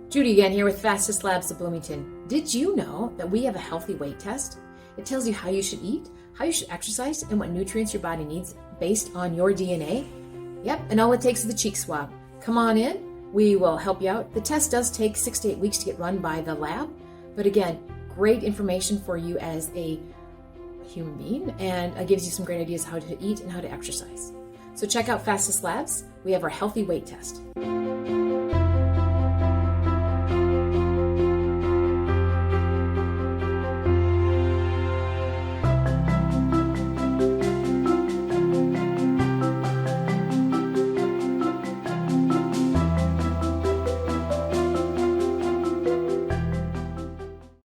Judy again here with Fastest Labs of Bloomington. Did you know that we have a healthy weight test? It tells you how you should eat, how you should exercise, and what nutrients your body needs based on your DNA. Yep, and all it takes is the cheek swab. Come on in, we will help you out. The test does take 6 to 8 weeks to get run by the lab, but again, great information for you as a human being, and it gives you some great ideas how to eat and how to exercise. So check out Fastest Labs. We have our healthy weight test.